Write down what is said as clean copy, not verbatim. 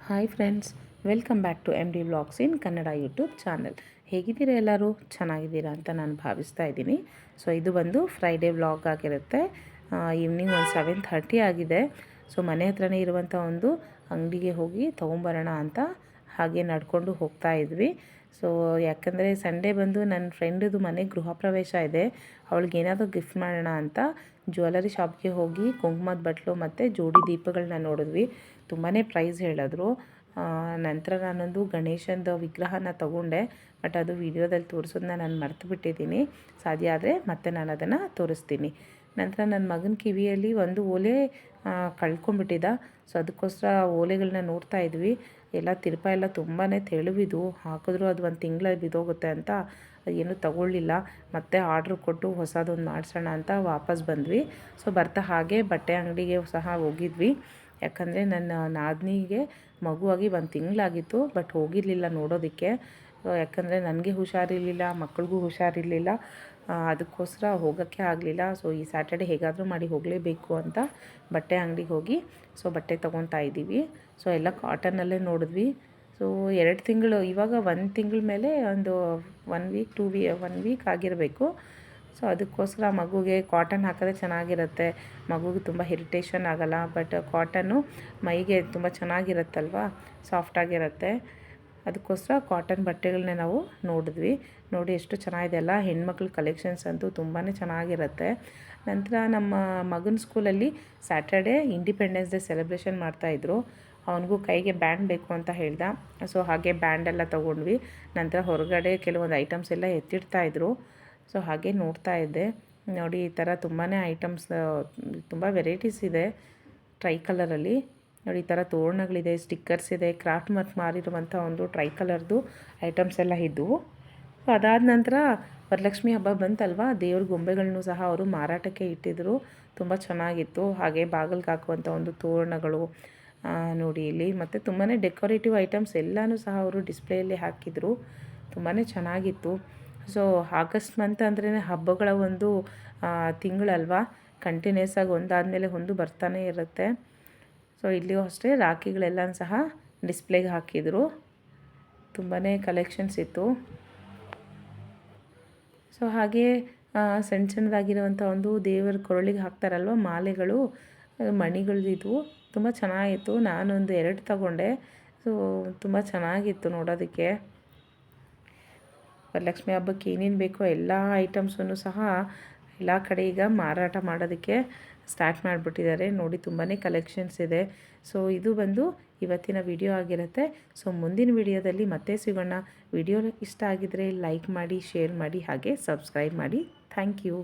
Hi friends, welcome back to M D vlogs in Kannada YouTube channel. ಹೇಗಿದ್ದೀರಾ ಎಲ್ಲರೂ? ಚೆನ್ನಾಗಿದ್ದೀರಾ ಅಂತ ನಾನು ಭಾವಿಸ್ತಾ ಇದ್ದೀನಿ. ಸೊ ಇದು ಬಂದು ಫ್ರೈಡೇ ವ್ಲಾಗ್ ಆಗಿರುತ್ತೆ. ಈವ್ನಿಂಗ್ ಒಂದು 7:30 ಆಗಿದೆ. ಸೊ ಮನೆ ಹತ್ರನೇ ಇರುವಂಥ ಒಂದು ಅಂಗಡಿಗೆ ಹೋಗಿ ತೊಗೊಂಬರೋಣ ಅಂತ ಹಾಗೆ ನಡ್ಕೊಂಡು ಹೋಗ್ತಾ ಇದ್ವಿ. ಸೊ ಯಾಕಂದರೆ ಸಂಡೇ ಬಂದು ನನ್ನ ಫ್ರೆಂಡದು ಮನೆ ಗೃಹ ಪ್ರವೇಶ ಇದೆ. ಅವಳಿಗೆ ಏನಾದರೂ ಗಿಫ್ಟ್ ಮಾಡೋಣ ಅಂತ ಜ್ಯುವೆಲರಿ ಶಾಪ್ಗೆ ಹೋಗಿ ಕುಂಕುಮದ ಬಟ್ಲು ಮತ್ತು ಜೋಡಿ ದೀಪಗಳನ್ನ ನೋಡಿದ್ವಿ. ತುಂಬಾ ಪ್ರೈಸ್ ಹೇಳಿದ್ರು. ನಂತರ ನಾನೊಂದು ಗಣೇಶಂದು ವಿಗ್ರಹನ ತೊಗೊಂಡೆ. ಬಟ್ ಅದು ವಿಡಿಯೋದಲ್ಲಿ ತೋರಿಸೋದನ್ನ ನಾನು ಮರ್ತು ಬಿಟ್ಟಿದ್ದೀನಿ. ಸಾಧ್ಯ ಆದರೆ ಮತ್ತೆ ನಾನು ಅದನ್ನು ತೋರಿಸ್ತೀನಿ. ನಂತರ ನನ್ನ ಮಗನ ಕಿವಿಯಲ್ಲಿ ಒಂದು ಓಲೆ ಕಳ್ಕೊಂಬಿಟ್ಟಿದ್ದ. ಸೊ ಅದಕ್ಕೋಸ್ಕರ ಓಲೆಗಳನ್ನ ನೋಡ್ತಾ ಇದ್ವಿ. ಎಲ್ಲ ತಿರುಪ ಎಲ್ಲ ತುಂಬಾ ತೆಳುವಿದು. ಹಾಕಿದ್ರು ಅದು ಒಂದು ತಿಂಗಳಲ್ಲಿ ಬಿದ್ದೋಗುತ್ತೆ ಅಂತ ಏನೂ ತಗೊಳ್ಳಿಲ್ಲ. ಮತ್ತೆ ಆರ್ಡ್ರ್ ಕೊಟ್ಟು ಹೊಸದೊಂದು ಮಾಡಿಸೋಣ ಅಂತ ವಾಪಸ್ ಬಂದ್ವಿ. ಸೊ ಬರ್ತಾ ಹಾಗೆ ಬಟ್ಟೆ ಅಂಗಡಿಗೆ ಸಹ ಹೋಗಿದ್ವಿ. ಯಾಕಂದರೆ ನನ್ನ ನಾದಿನಿಗೆ ಮಗುವಾಗಿ 1 ತಿಂಗಳಾಗಿತ್ತು. ಬಟ್ ಹೋಗಿರಲಿಲ್ಲ ನೋಡೋದಕ್ಕೆ. ಯಾಕಂದರೆ ನನಗೆ ಹುಷಾರಿರಲಿಲ್ಲ, ಮಕ್ಕಳಿಗೂ ಹುಷಾರಿರಲಿಲ್ಲ. ಅದಕ್ಕೋಸ್ಕರ ಹೋಗೋಕ್ಕೆ ಆಗಲಿಲ್ಲ. ಸೊ ಈ ಸ್ಯಾಟರ್ಡೆ ಹೇಗಾದರೂ ಮಾಡಿ ಹೋಗಲೇಬೇಕು ಅಂತ ಬಟ್ಟೆ ಅಂಗಡಿಗೆ ಹೋಗಿ ಬಟ್ಟೆ ತೊಗೊತಾ ಇದ್ದೀವಿ. ಸೊ ಎಲ್ಲ ಕಾಟನಲ್ಲೇ ನೋಡಿದ್ವಿ. ಸೊ 2 ತಿಂಗಳು, ಇವಾಗ 1 ತಿಂಗಳ ಮೇಲೆ ಒಂದು 1 ವೀಕ್ ಆಗಿರಬೇಕು. ಸೊ ಅದಕ್ಕೋಸ್ಕರ ಮಗುಗೆ ಕಾಟನ್ ಹಾಕಿದ್ರೆ ಚೆನ್ನಾಗಿರುತ್ತೆ. ಮಗುಗೆ ತುಂಬ ಇರಿಟೇಷನ್ ಆಗೋಲ್ಲ. ಬಟ್ ಕಾಟನ್ನು ಮೈಗೆ ತುಂಬ ಚೆನ್ನಾಗಿರುತ್ತಲ್ವ, ಸಾಫ್ಟಾಗಿರುತ್ತೆ. ಅದಕ್ಕೋಸ್ಕರ ಕಾಟನ್ ಬಟ್ಟೆಗಳನ್ನೇ ನಾವು ನೋಡಿದ್ವಿ. ನೋಡಿ ಎಷ್ಟು ಚೆನ್ನಾಗಿದೆ ಅಲ್ಲ. ಹೆಣ್ಮಕ್ಳ ಕಲೆಕ್ಷನ್ಸ್ ಅಂತೂ ತುಂಬಾ ಚೆನ್ನಾಗಿರುತ್ತೆ. ನಂತರ ನಮ್ಮ ಮಗನ ಸ್ಕೂಲಲ್ಲಿ ಸ್ಯಾಟರ್ಡೇ ಇಂಡಿಪೆಂಡೆನ್ಸ್ ಡೇ ಸೆಲೆಬ್ರೇಷನ್ ಮಾಡ್ತಾಯಿದ್ರು. ಅವನಿಗೂ ಕೈಗೆ ಬ್ಯಾಂಡ್ ಬೇಕು ಅಂತ ಹೇಳ್ದ. ಸೊ ಹಾಗೆ ಬ್ಯಾಂಡೆಲ್ಲ ತೊಗೊಂಡ್ವಿ. ನಂತರ ಹೊರಗಡೆ ಕೆಲವೊಂದು ಐಟಮ್ಸ್ ಎಲ್ಲ ಎತ್ತಿಡ್ತಾಯಿದ್ರು. ಸೊ ಹಾಗೆ ನೋಡ್ತಾ ಇದ್ದೆ. ನೋಡಿ ಈ ಥರ ತುಂಬಾ ಐಟಮ್ಸ್, ತುಂಬ ವೆರೈಟೀಸ್ ಇದೆ ಟ್ರೈ ಕಲರಲ್ಲಿ. ನೋಡಿ ಈ ಥರ ತೋರಣಗಳಿದೆ, ಸ್ಟಿಕ್ಕರ್ಸ್ ಇದೆ, ಕ್ರಾಫ್ಟ್ ಮತ್ತು ಮಾರಿರುವಂಥ ಒಂದು ಟ್ರೈ ಕಲರ್ದು ಐಟಮ್ಸ್ ಎಲ್ಲ ಇದ್ದವು. ಸೊ ಅದಾದ ನಂತರ ವರಲಕ್ಷ್ಮಿ ಹಬ್ಬ ಬಂತಲ್ವ, ದೇವ್ರ ಗೊಂಬೆಗಳನ್ನೂ ಸಹ ಅವರು ಮಾರಾಟಕ್ಕೆ ಇಟ್ಟಿದ್ದರು. ತುಂಬ ಚೆನ್ನಾಗಿತ್ತು. ಹಾಗೆ ಬಾಗಿಲಿಗೆ ಹಾಕುವಂಥ ಒಂದು ತೋರಣಗಳು ನೋಡಿ ಇಲ್ಲಿ, ಮತ್ತು ತುಂಬಾ ಡೆಕೋರೇಟಿವ್ ಐಟಮ್ಸ್ ಎಲ್ಲನೂ ಸಹ ಅವರು ಡಿಸ್ಪ್ಲೇಯಲ್ಲಿ ಹಾಕಿದರು. ತುಂಬಾ ಚೆನ್ನಾಗಿತ್ತು. ಸೊ ಆಗಸ್ಟ್ ಮಂತ್ ಅಂದ್ರೇ ಹಬ್ಬಗಳ ಒಂದು ತಿಂಗಳಲ್ವ, ಕಂಟಿನ್ಯೂಸ್ ಆಗಿ ಒಂದಾದಮೇಲೆ ಒಂದು ಬರ್ತಾನೆ ಇರುತ್ತೆ. ಸೊ ಇಲ್ಲಿಯೂ ಅಷ್ಟೇ ರಾಖಿಗಳೆಲ್ಲನೂ ಸಹ ಡಿಸ್ಪ್ಲೇಗೆ ಹಾಕಿದರು. ತುಂಬಾ ಕಲೆಕ್ಷನ್ಸ್ ಇತ್ತು. ಸೊ ಹಾಗೆ ಸಣ್ಣ ಸಣ್ಣದಾಗಿರುವಂಥ ಒಂದು ದೇವರ ಕೊರಳಿಗೆ ಹಾಕ್ತಾರಲ್ವ ಮಾಲೆಗಳು, ಮಣಿಗಳಿದ್ವು. ತುಂಬ ಚೆನ್ನಾಗಿತ್ತು. ನಾನೊಂದು 2 ತಗೊಂಡೆ. ಸೊ ತುಂಬ ಚೆನ್ನಾಗಿತ್ತು ನೋಡೋದಕ್ಕೆ. ವರಲಕ್ಷ್ಮಿ ಹಬ್ಬಕ್ಕೆ ಏನೇನು ಬೇಕೋ ಎಲ್ಲ ಐಟಮ್ಸನ್ನು ಸಹ ಎಲ್ಲ ಕಡೆ ಈಗ ಮಾರಾಟ ಮಾಡೋದಕ್ಕೆ ಸ್ಟಾರ್ಟ್ ಮಾಡಿಬಿಟ್ಟಿದ್ದಾರೆ. ನೋಡಿ ತುಂಬಾ ಕಲೆಕ್ಷನ್ಸ್ ಇದೆ. ಸೊ ಇದು ಬಂದು ಇವತ್ತಿನ ವಿಡಿಯೋ ಆಗಿರುತ್ತೆ. ಸೊ ಮುಂದಿನ ವಿಡಿಯೋದಲ್ಲಿ ಮತ್ತೆ ಸಿಗೋಣ. ವಿಡಿಯೋ ಇಷ್ಟ ಆಗಿದರೆ ಲೈಕ್ ಮಾಡಿ, ಶೇರ್ ಮಾಡಿ, ಹಾಗೆ ಸಬ್ಸ್ಕ್ರೈಬ್ ಮಾಡಿ. Thank you.